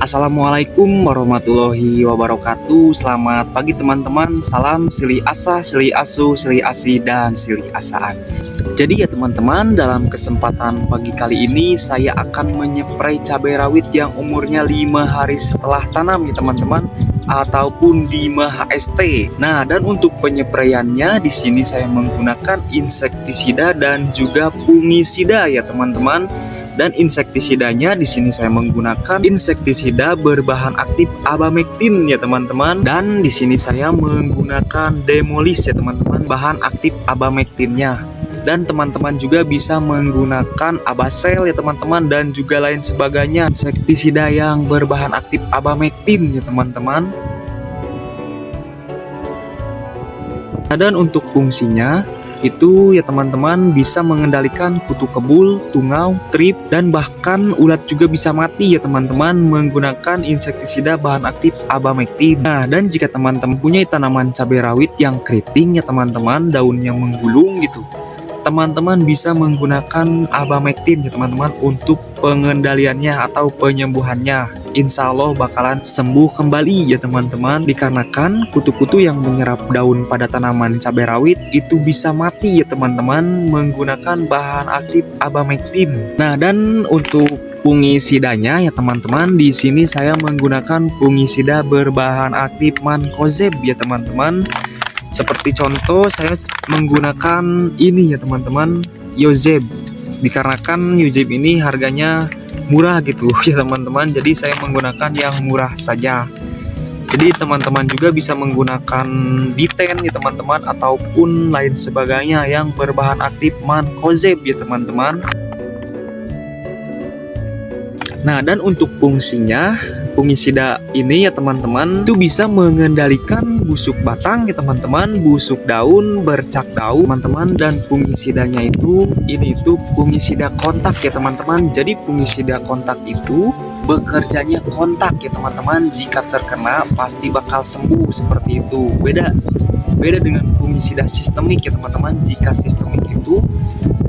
Assalamualaikum warahmatullahi wabarakatuh. Selamat pagi teman-teman. Salam silih asa, silih asu, silih asi, dan silih asaan. Jadi ya teman-teman, dalam kesempatan pagi kali ini saya akan menyepray cabai rawit yang umurnya 5 hari setelah tanam ya teman-teman, ataupun Dima HST. Nah, dan untuk penyepraiannya di sini saya menggunakan insektisida dan juga fungisida ya teman-teman. Dan insektisidanya di sini saya menggunakan insektisida berbahan aktif abamectin ya teman-teman. Dan di sini saya menggunakan Demolis ya teman-teman, bahan aktif abamectinnya. Dan teman-teman juga bisa menggunakan Abasel ya teman-teman, dan juga lain sebagainya insektisida yang berbahan aktif abamectin ya teman-teman. Nah, dan untuk fungsinya itu ya teman-teman bisa mengendalikan kutu kebul, tungau, trip, dan bahkan ulat juga bisa mati ya teman-teman menggunakan insektisida bahan aktif abamectin. Nah, dan jika teman-teman punya tanaman cabai rawit yang keriting ya teman-teman, daunnya menggulung gitu, teman-teman bisa menggunakan abamectin ya teman-teman untuk pengendaliannya atau penyembuhannya. Insya Allah bakalan sembuh kembali ya teman-teman, dikarenakan kutu-kutu yang menyerap daun pada tanaman cabai rawit itu bisa mati ya teman-teman menggunakan bahan aktif abamectin. Nah, dan untuk fungisidanya ya teman-teman, di sini saya menggunakan fungisida berbahan aktif Mancozeb ya teman-teman. Seperti contoh saya menggunakan ini ya teman-teman, Yozeb, dikarenakan Yozeb ini harganya murah gitu ya teman-teman, jadi saya menggunakan yang murah saja. Jadi teman-teman juga bisa menggunakan Diten ya teman-teman, ataupun lain sebagainya yang berbahan aktif Mancozeb ya teman-teman. Nah, dan untuk fungsinya, fungisida ini ya teman-teman itu bisa mengendalikan busuk batang ya teman-teman, busuk daun, bercak daun teman-teman. Dan fungisidanya itu fungisida kontak ya teman-teman. Jadi fungisida kontak itu bekerjanya kontak ya teman-teman, jika terkena pasti bakal sembuh seperti itu. Beda dengan fungisida sistemik ya teman-teman. Jika sistemik itu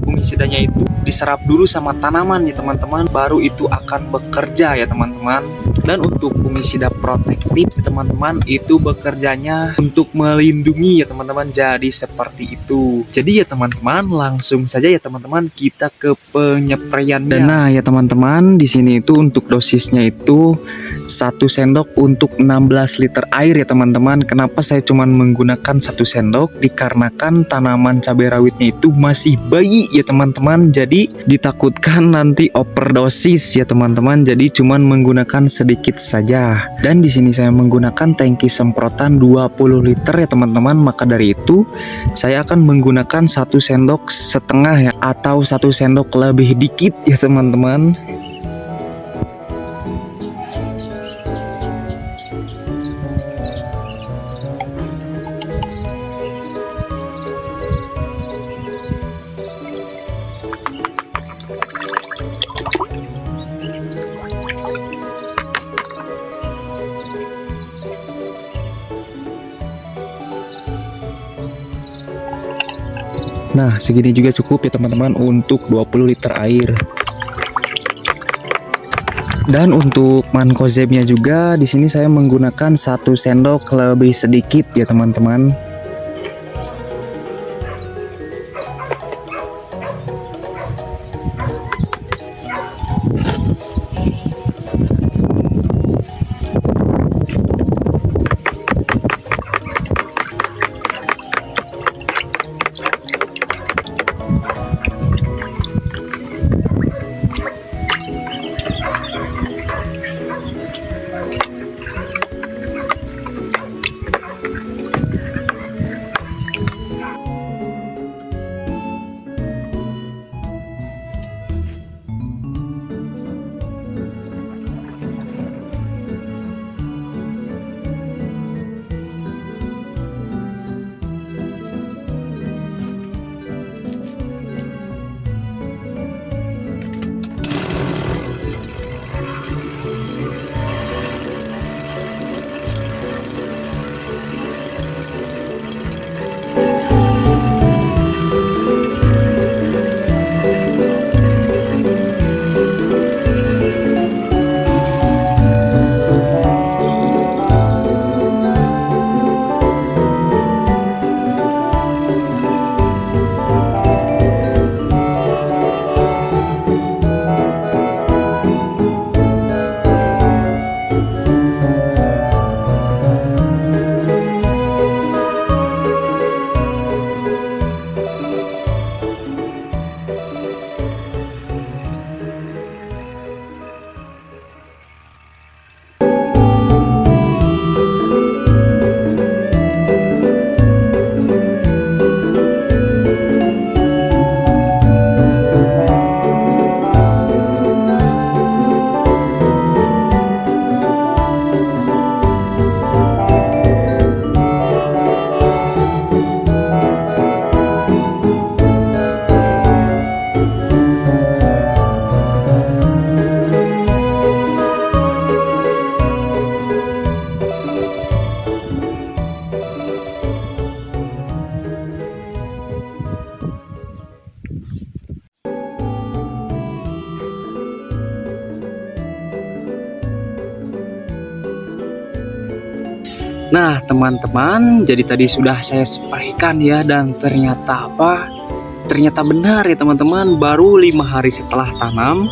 fungisidanya itu diserap dulu sama tanaman ya teman-teman, baru itu akan bekerja ya teman-teman. Dan untuk fungisida protektif ya teman-teman, itu bekerjanya untuk melindungi ya teman-teman, jadi seperti itu. Jadi ya teman-teman, langsung saja ya teman-teman kita ke penyepraiannya. Nah ya teman-teman, di sini itu untuk dosisnya itu 1 sendok untuk 16 liter air ya teman-teman. Kenapa saya cuma menggunakan 1 sendok? Dikarenakan tanaman cabai rawitnya itu masih bayi ya teman-teman, jadi ditakutkan nanti overdosis ya teman-teman, jadi cuman menggunakan sedikit saja. Dan di sini saya menggunakan tangki semprotan 20 liter ya teman-teman, maka dari itu saya akan menggunakan 1 sendok setengah ya, atau 1 sendok lebih dikit ya teman-teman. Nah, segini juga cukup ya teman-teman untuk 20 liter air. Dan untuk Mancozebnya juga di sini saya menggunakan 1 sendok lebih sedikit ya teman-teman. Nah teman-teman, jadi tadi sudah saya spraykan ya, dan ternyata apa? Ternyata benar ya teman-teman, baru 5 hari setelah tanam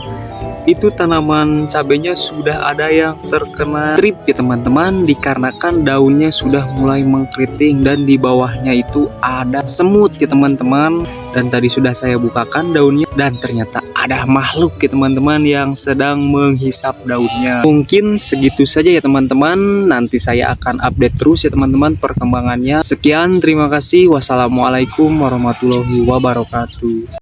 itu tanaman cabenya sudah ada yang terkena trip ya teman-teman, dikarenakan daunnya sudah mulai mengkeriting dan di bawahnya itu ada semut ya teman-teman. Dan tadi sudah saya bukakan daunnya dan ternyata ada makhluk ya teman-teman yang sedang menghisap daunnya. Mungkin segitu saja ya teman-teman, nanti saya akan update terus ya teman-teman perkembangannya. Sekian, terima kasih, wassalamualaikum warahmatullahi wabarakatuh.